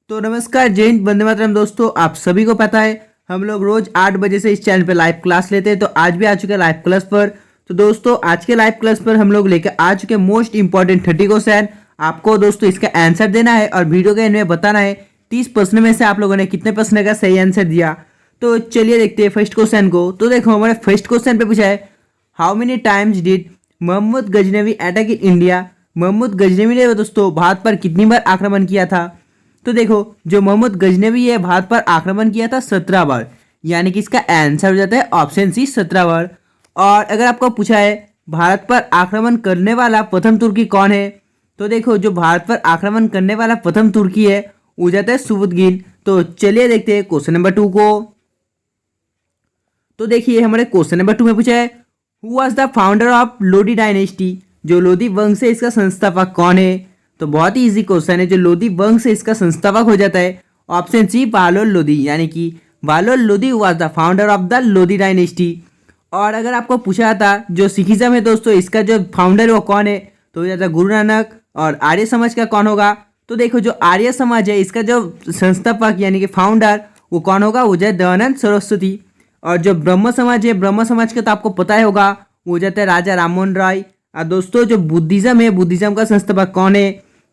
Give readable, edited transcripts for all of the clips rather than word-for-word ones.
तो नमस्कार, जय हिंद, वंदे मातरम। दोस्तों, आप सभी को पता है हम लोग रोज 8 बजे से इस चैनल पे लाइव क्लास लेते हैं। तो आज भी आ चुके हैं लाइव क्लास पर। तो दोस्तों, आज के लाइव क्लास पर हम लोग लेकर आ चुके हैं मोस्ट इंपॉर्टेंट 30 क्वेश्चन। आपको दोस्तों इसका आंसर देना है और वीडियो के एंड में बताना है 30 प्रश्न में से आप लोगों ने कितने प्रश्न का सही आंसर दिया। तो चलिए देखते हैं फर्स्ट क्वेश्चन को। तो देखो, हमारे फर्स्ट क्वेश्चन पे पूछा है, how many times did Mohammad Ghaznavi attack in India. Mohammad Ghaznavi ने दोस्तों भारत पर कितनी बार आक्रमण किया था। तो देखो, जो मोहम्मद गजनवी है भारत पर आक्रमण किया था 17 बार, यानी कि इसका आंसर हो जाता है ऑप्शन सी 17 बार। और अगर आपको पूछा है भारत पर आक्रमण करने वाला प्रथम तुर्की कौन है, तो देखो जो भारत पर आक्रमण करने वाला प्रथम तुर्की है वो जाता है सुबुतगिन। तो चलिए देखते हैं क्वेश्चन नंबर 2 को। तो देखिए, हमारे क्वेश्चन नंबर 2 में पूछा है, who was the founder of Lodhi dynasty. जो लोधी वंश है इसका संस्थापक कौन है। तो बहुत ही इजी क्वेश्चन है। जो लोधी वंश है इसका संस्थापक हो जाता है ऑप्शन सी बालोल लोधी, यानी कि Bahlol Lodi was the founder of the Lodi dynasty. और अगर आपको पूछा था जो सिखिज्म है दोस्तों इसका जो फाउंडर है वो कौन है, तो हो जाता है गुरु नानक। और आर्य समाज का कौन होगा, तो देखो जो आर्य समाज है इसका जो संस्थापक यानी कि फाउंडर वो कौन होगा, वो जाए दयानंद सरस्वती। और जो ब्रह्म समाज है, ब्रह्म समाज का तो आपको पता ही होगा, वो जाता है राजा राममोहन राय। और दोस्तों जो बुद्धिज्म है, बुद्धिज्म का संस्थापक कौन है,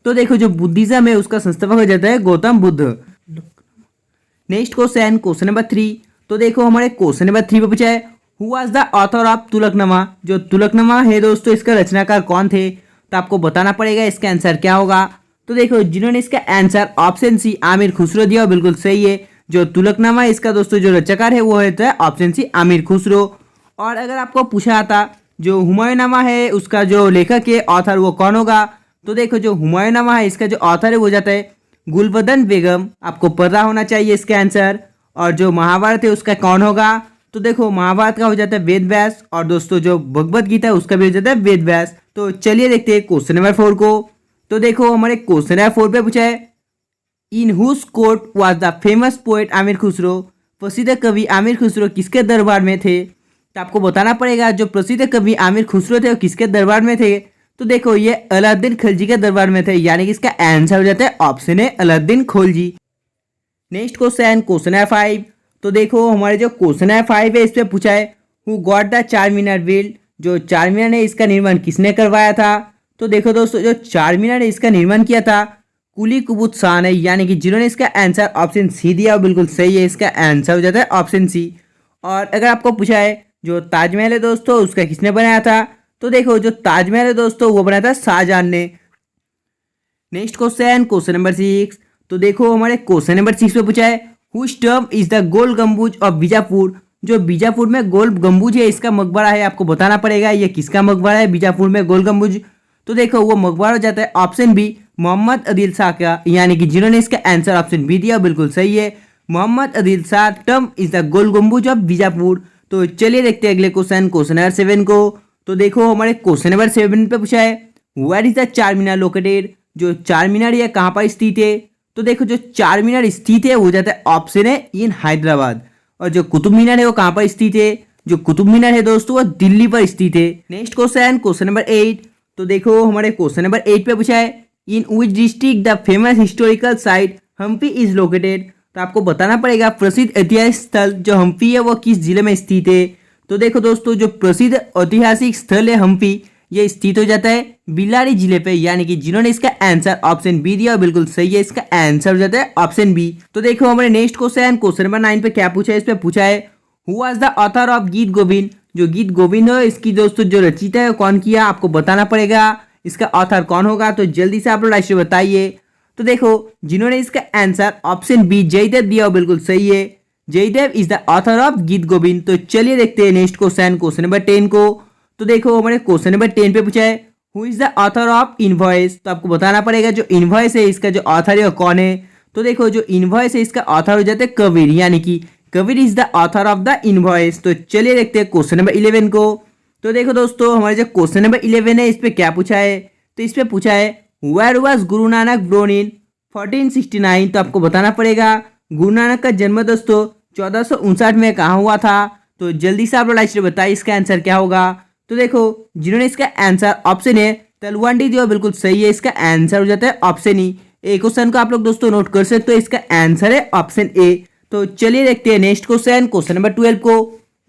तो देखो जो बुद्धिज्म है उसका संस्थापक हो जाता है Gautam Buddha. Next question, question number 3। तो देखो हमारे क्वेश्चन नंबर 3 पे पूछा है, who was the author of Tughlaqnama. जो तुलकनमा है दोस्तों इसका रचनाकार कौन थे, तो आपको बताना पड़ेगा इसका आंसर क्या होगा। तो देखो जिन्होंने इसका answer option C Amir Khusro दिया वो बिल्कुल सही है। जो तुलकनामा इसका दोस्तों जो रचनाकार है वो है ऑप्शन सी आमिर खुसरो। और अगर आपको पूछा था जो हुमायूंनामा है उसका जो लेखक है ऑथर वो कौन होगा, तो देखो जो हुमायूंनामा है इसका जो ऑथर है वो जाता है गुलबदन बेगम। आपको पता होना चाहिए इसका आंसर। और जो महाभारत है उसका कौन होगा, तो देखो महाभारत का हो जाता है वेद व्यास। और दोस्तों जो भगवत गीता है उसका भी हो जाता है वेद व्यास। तो चलिए देखते हैं क्वेश्चन नंबर 4 को। तो देखो हमारे क्वेश्चन नंबर 4 पे पूछा है, in whose court was the famous poet Amir Khusro. प्रसिद्ध कवि आमिर खुसरो किसके दरबार में थे, तो आपको बताना पड़ेगा जो प्रसिद्ध कवि आमिर खुसरो थे वो किसके दरबार में थे। तो देखो ये अलाउद्दीन खिलजी के दरबार में थे, यानी कि इसका आंसर हो जाता है ऑप्शन है Alauddin Khilji. Next question, question है 5। तो देखो हमारे जो क्वेश्चन है 5 है इस पे पूछा है, हु गॉट द चार मीनार बिल्ड। जो चार मीनार है इसका निर्माण किसने करवाया था। तो देखो दोस्तों जो चार मीनार है इसका निर्माण किया था कुली कुतुब शाह ने, यानी कि जिन्होंने इसका आंसर ऑप्शन सी दिया वो बिल्कुल सही है। इसका आंसर हो जाता है ऑप्शन सी। और अगर आपको पूछा है जो ताजमहल है दोस्तों उसका किसने बनाया था, तो देखो जो ताजमहल है दोस्तों वो बनाया था शाहजहां ने। Next question, question number 6। तो देखो हमारे क्वेश्चन नंबर 6 पे पूछा है, हुज टर्म is the Gol Gumbaz of Bijapur. जो बीजापुर में गोल गम्बुज है इसका मकबरा है, आपको बताना पड़ेगा ये किसका मकबरा है बीजापुर में गोल गम्बुज। तो देखो वो मकबरा हो जाता है ऑप्शन बी मोहम्मद आदिल शाह का, यानी कि जिन्होंने इसका आंसर ऑप्शन बी दिया बिल्कुल सही है। मोहम्मद आदिल शाह टर्म is the Gol Gumbaz of Bijapur. तो चलिए देखते हैं अगले क्वेश्चन, क्वेश्चन नंबर 7 को। तो देखो हमारे क्वेश्चन नंबर 7 पे पूछा है, वेयर इज द चार मीनार लोकेटेड। जो चार मीनार ये कहाँ पर स्थित है, तो देखो जो चार मीनार स्थित है वो जाता है ऑप्शन है इन हैदराबाद। और जो कुतुब मीनार है वो कहाँ पर स्थित है, जो कुतुब मीनार है दोस्तों वो दिल्ली पर स्थित है। Next question, question number 8। तो देखो हमारे क्वेश्चन नंबर 8 पे पूछा है, in which district the famous historical site Hampi is located. तो आपको बताना पड़ेगा प्रसिद्ध ऐतिहासिक स्थल जो हम्पी है वो किस जिले में स्थित है। तो देखो दोस्तों जो प्रसिद्ध ऐतिहासिक स्थल है हम्पी ये स्थित हो जाता है बिलारी जिले पे, यानी कि जिन्होंने इसका आंसर ऑप्शन बी दिया बिल्कुल सही है। इसका आंसर हो जाता है ऑप्शन बी। तो देखो हमारे नेक्स्ट क्वेश्चन, क्वेश्चन नंबर 9 पे क्या पूछा है, इस पे पूछा है, who was the author of Geet Govind. जो गीत गोविंद है इसकी दोस्तों जो रचयिता है कौन किया, आपको बताना पड़ेगा इसका ऑथर कौन होगा। तो जल्दी से आप लोग राइट बताइए। तो देखो जिन्होंने इसका आंसर ऑप्शन बी जयदेव दिया बिल्कुल सही है। Jayadev is the author of Geet Govind. तो चलिए देखते हैं नेक्स्ट क्वेश्चन, क्वेश्चन नंबर 10 को। तो देखो हमारे क्वेश्चन नंबर 10 पे पूछा है, who is the author of invoice. तो आपको बताना पड़ेगा जो इनवॉइस है इसका जो ऑथर है वो कौन है। तो देखो जो इनवॉइस है इसका ऑथर हो जाता है कबीर, यानी कि Kabir is the author of the invoice. तो चलिए देखते हैं क्वेश्चन नंबर 11 को। तो देखो दोस्तों हमारे जो क्वेश्चन नंबर 11 है इस पे क्या पूछा है, तो इस पे पूछा है, where was Guru Nanak born in 1469। तो आपको बताना पड़ेगा गुरु नानक का जन्म दोस्तों 1459 में कहाँ हुआ था। तो जल्दी से आप लोग लाइक बताइए इसका आंसर क्या होगा। तो देखो जिन्होंने इसका आंसर ऑप्शन है तलवंडी दिया बिल्कुल सही है। इसका आंसर हो जाता है ऑप्शन ई ए क्वेश्चन को आप लोग दोस्तों नोट कर सकते हो, इसका आंसर है ऑप्शन ए। तो चलिए देखते हैं नेक्स्ट क्वेश्चन, क्वेश्चन नंबर 12 को।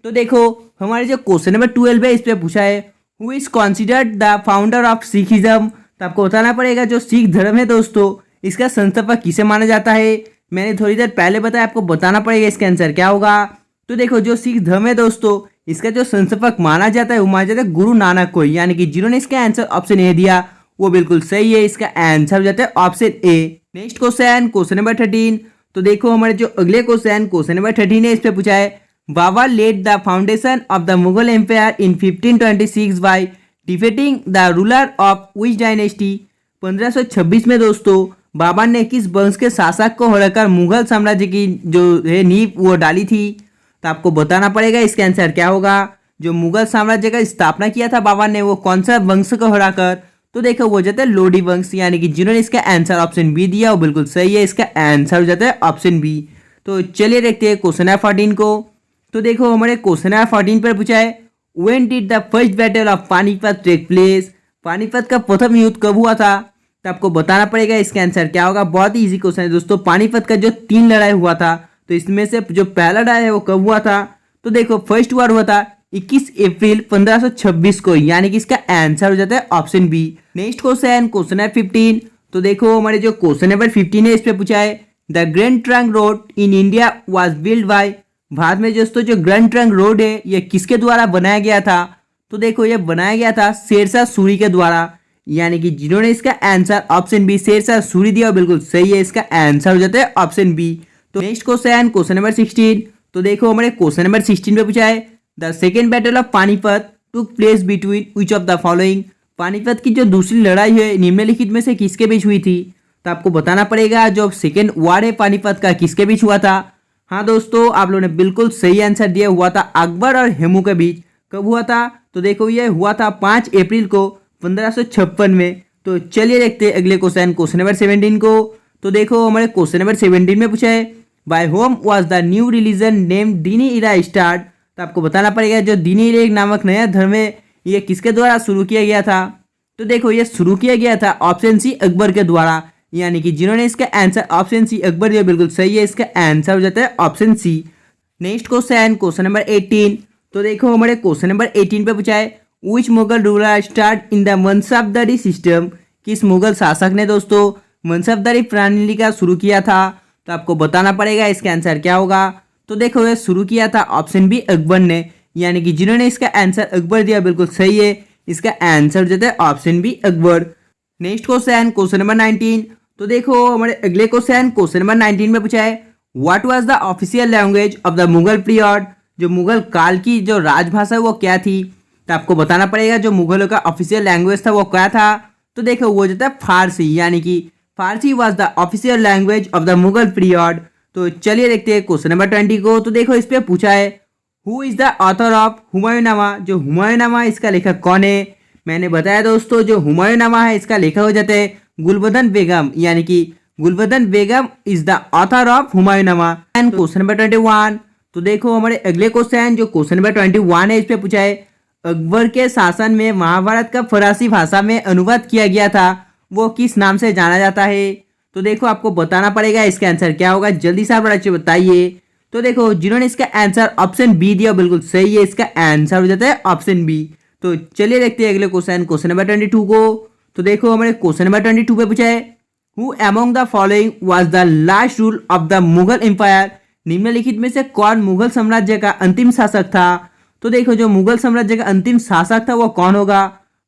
तो देखो हमारे जो क्वेश्चन नंबर 12 है इस पे पूछा है who is considered the founder of Sikhism. तो आपको बताना पड़ेगा जो सिख धर्म है दोस्तों इसका संस्थापक किसे माना जाता है। मैंने थोड़ी देर पहले बताया, आपको बताना पड़ेगा इसका आंसर क्या होगा। तो देखो जो सिख धर्म है दोस्तों इसका जो संस्थापक माना जाता है वो माना जाता है गुरु नानक को, यानी कि जिन्होंने इसका आंसर ऑप्शन ए दिया वो बिल्कुल सही है। इसका आंसर हो जाता है option A. Next question, question number 13। तो देखो हमारे जो अगले क्वेश्चन नंबर 13 है इस पे पूछा है Babur led the foundation of the Mughal empire in 1526 by defeating the ruler of which dynasty. 1526 में दोस्तों बाबर ने किस वंश के शासक को हराकर मुगल साम्राज्य की जो है नींव वो डाली थी। तो आपको बताना पड़ेगा इसका आंसर क्या होगा। जो मुगल साम्राज्य का स्थापना किया था बाबर ने वो कौन सा वंश को हराकर। तो देखो वो जाता है लोडी वंश, यानी कि जिन्होंने इसका आंसर ऑप्शन बी दिया वो बिल्कुल सही है। इसका आंसर हो जाता है ऑप्शन बी। तो चलिए देखते हैं क्वेश्चन नंबर 14 को। तो देखो हमारे क्वेश्चन नंबर 14 पर पूछा है when did the first battle of Panipat take place. Panipat का प्रथम युद्ध कब हुआ था। तो आपको बताना पड़ेगा इसका आंसर क्या होगा। बहुत ही इजी क्वेश्चन है दोस्तों। पानीपत का जो 3 लड़ाई हुआ था तो इसमें से जो पहला लड़ाई है वो कब हुआ था। तो देखो फर्स्ट वार हुआ था 21 अप्रैल 1526 को, यानी कि इसका आंसर हो जाता है option B. Next question number 15। तो देखो हमारे जो क्वेश्चन नंबर 15 है इस पे पूछा है the grand trunk road in India was build by. Bharat में दोस्तों जो ग्रैंड ट्रंक रोड है ये किसके द्वारा बनाया गया था। तो देखो ये बनाया गया था शेरशाह सूरी के द्वारा, यानी कि जिन्होंने इसका answer option B Sher Shah Suri दिया बिल्कुल सही है। इसका आंसर हो जाता है ऑप्शन बी। तो नेक्स्ट क्वेश्चन नंबर 16। तो देखो हमारे क्वेश्चन नंबर 16 पे पूछा है the second battle of Panipat took place between which of the following. Panipat की जो दूसरी लड़ाई है निम्नलिखित में से किसके बीच हुई थी। तो आपको बताना पड़ेगा जो सेकेंड वार है पानीपत का किसके बीच हुआ था। हाँ दोस्तों आप लोगों ने बिल्कुल सही आंसर दिया, हुआ था अकबर और हेमू के बीच। कब हुआ था। तो देखो ये हुआ था 5 अप्रैल को 1556 में। तो चलिए देखते हैं अगले क्वेश्चन नंबर 17 को। तो देखो हमारे क्वेश्चन नंबर 17 में पूछा है by whom was the new religion name Din-i-Ilahi start. तो आपको बताना पड़ेगा जो दीनी इरा एक नामक नया धर्म है ये किसके द्वारा शुरू किया गया था। तो देखो ये शुरू किया गया था ऑप्शन सी अकबर के द्वारा, यानी कि जिन्होंने इसका आंसर ऑप्शन सी अकबर दिया बिल्कुल सही है। इसका आंसर हो जाता है option C. Next question number 18। तो देखो हमारे क्वेश्चन नंबर 18 पे पूछा है which Mughal ruler start in the mansabdari system. किस मुगल शासक ने दोस्तों मनसबदारी प्रणाली का शुरू किया था। तो आपको बताना पड़ेगा इसका आंसर क्या होगा। तो देखो ये शुरू किया था ऑप्शन बी अकबर ने, यानी कि जिन्होंने इसका आंसर अकबर दिया बिल्कुल सही है। इसका आंसर हो जाता है option B Akbar. Next question number 19। तो देखो हमारे अगले क्वेश्चन नंबर 19 में पूछा है what was the official language of the Mughal period. जो मुगल काल की जो राजभाषा है वो क्या थी। तो आपको बताना पड़ेगा जो मुगलों का ऑफिशियल लैंग्वेज था वो क्या था। तो देखो वो जाता है फारसी, यानी कि Farsi was the official language of the Mughal period. तो चलिए देखते हैं क्वेश्चन नंबर 20 को। तो देखो इस पे पूछा है who is the author of Humayunnama. जो हुमायूंनामा इसका लेखक कौन है। मैंने बताया दोस्तों जो हुमायूंनामा है इसका लेखक हो जाते हैं गुलबदन बेगम, यानी कि Gulbadan Begum is the author of Humayunnama. And question number 21। तो देखो हमारे अगले क्वेश्चन नंबर 21 है इस पे पूछा है अकबर के शासन में महाभारत का फरासी भाषा में अनुवाद किया गया था वो किस नाम से जाना जाता है। तो देखो आपको बताना पड़ेगा इसका आंसर क्या होगा। जल्दी से आप बच्चे बताइए। तो देखो जिन्होंने इसका आंसर ऑप्शन बी दिया बिल्कुल सही है। इसका आंसर हो जाता है ऑप्शन बी। तो चलिए देखते हैं अगले क्वेश्चन नंबर 22 को। तो देखो हमारे क्वेश्चन नंबर 22 पे पूछा है who among the following was the last rule of the Mughal empire. निम्नलिखित में से कौन मुगल साम्राज्य का अंतिम शासक था। तो देखो जो मुगल साम्राज्य का अंतिम शासक था वो कौन होगा।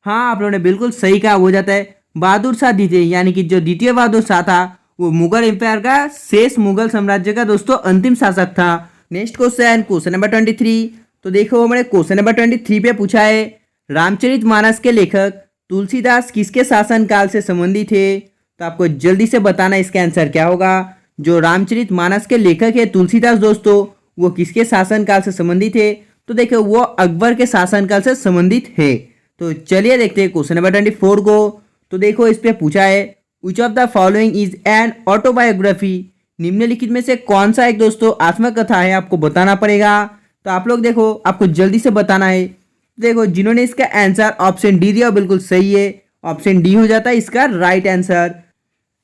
हाँ आप लोगों ने बिल्कुल सही कहा, हो जाता है बहादुर शाह द्वितीय, यानी कि जो द्वितीय बहादुर शाह था वो मुगल एम्पायर का शेष मुगल साम्राज्य का दोस्तों अंतिम शासक था। Next question number 23। तो देखो हमारे क्वेश्चन नंबर 23 पे पूछा है रामचरितमानस के लेखक तुलसीदास किसके शासन काल से संबंधित थे। तो आपको जल्दी से बताना इसका आंसर क्या होगा। जो रामचरितमानस के लेखक है तुलसीदास दोस्तों वो किसके शासन काल से संबंधित है। तो देखो वो अकबर के शासनकाल से संबंधित है। तो चलिए देखते हैं क्वेश्चन नंबर 24 को। तो देखो इस पे पूछा है which of the following is an autobiography. निम्नलिखित में से कौन सा एक दोस्तों आत्मकथा है आपको बताना पड़ेगा। तो आप लोग देखो आपको जल्दी से बताना है। देखो जिन्होंने इसका आंसर ऑप्शन डी दिया बिल्कुल सही है। ऑप्शन डी हो जाता है इसका right answer.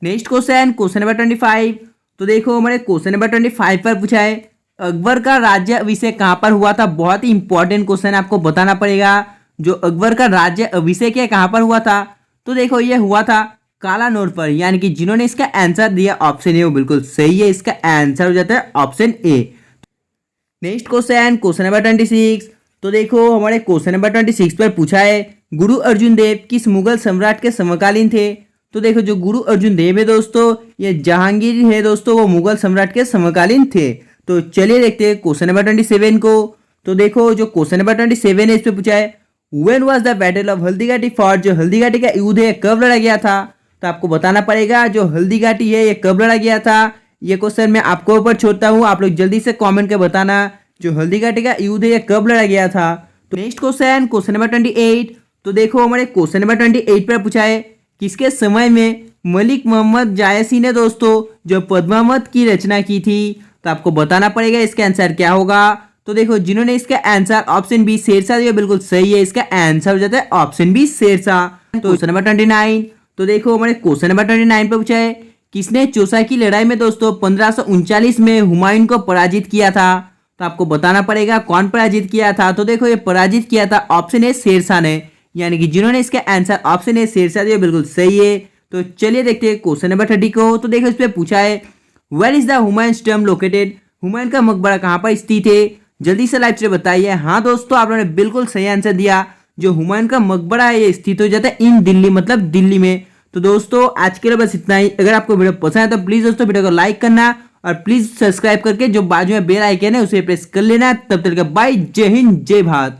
Next question number 25। तो देखो हमारे क्वेश्चन नंबर 25 पर पूछा है अकबर का राज्य अभिषेक कहाँ पर हुआ था। बहुत ही इंपॉर्टेंट क्वेश्चन है, आपको बताना पड़ेगा जो अकबर का राज्य अभिषेक है कहाँ पर हुआ था। तो देखो ये हुआ था कालानौर पर, यानी कि जिन्होंने इसका आंसर दिया ऑप्शन ए वो बिल्कुल सही है, इसका आंसर हो जाता है option A. Next question number 26। तो देखो हमारे क्वेश्चन नंबर 26 पर पूछा है गुरु अर्जुन देव किस मुगल सम्राट के समकालीन थे। तो देखो जो गुरु अर्जुन देव है दोस्तों, ये जहांगीर है दोस्तों, वो मुगल सम्राट के समकालीन थे। तो चलिए देखते हैं क्वेश्चन नंबर 27 को। तो देखो जो क्वेश्चन नंबर 27 है इस पे पूछा है when was the battle of Haldighati fort, जो हल्दीघाटी का युद्ध है कब लड़ा गया था। तो आपको बताना पड़ेगा जो हल्दीघाटी है ये कब लड़ा गया था। ये क्वेश्चन मैं आपको ऊपर छोड़ता हूँ, आप लोग जल्दी से कमेंट कर बताना जो हल्दीघाटी का युद्ध है ये कब लड़ा गया था। तो नेक्स्ट क्वेश्चन नंबर 28। तो देखो हमारे क्वेश्चन नंबर 28 पर पूछा है किसके समय में मलिक मोहम्मद जायसी ने दोस्तों जो पद्मावत की रचना की थी। तो आपको बताना पड़ेगा इसका आंसर क्या होगा। तो देखो जिन्होंने इसका आंसर ऑप्शन बी शेरशाह दिया बिल्कुल सही है, इसका आंसर हो जाता है ऑप्शन बी शेरशाह। तो क्वेश्चन नंबर 29। तो देखो हमारे क्वेश्चन नंबर 29 पर पूछा है किसने चौसा की लड़ाई में दोस्तों 1539 में हुमायूं को पराजित किया था। तो आपको बताना पड़ेगा कौन पराजित किया था। तो देखो ये पराजित किया था ऑप्शन ए शेरशाह ने, यानी कि जिन्होंने इसका आंसर ऑप्शन ए शेरशाह दिया बिल्कुल सही है। तो चलिए देखते हैं क्वेश्चन नंबर 30 को। तो देखो इस पे पूछा है where is the Humayun's tomb located, Humayun का मकबरा कहाँ पर स्थित है। जल्दी से लाइव से बताइए। हाँ दोस्तों आप लोगों ने बिल्कुल सही आंसर दिया, जो हुमायूं का मकबरा है ये स्थित हो जाता है इन दिल्ली, मतलब दिल्ली में। तो दोस्तों आज के लिए बस इतना ही। अगर आपको वीडियो पसंद है तो प्लीज दोस्तों वीडियो को लाइक करना और प्लीज सब्सक्राइब करके जो बाजू में बेल आइकन है उसे प्रेस कर लेना। तब तक बाय, जय हिंद जय भारत।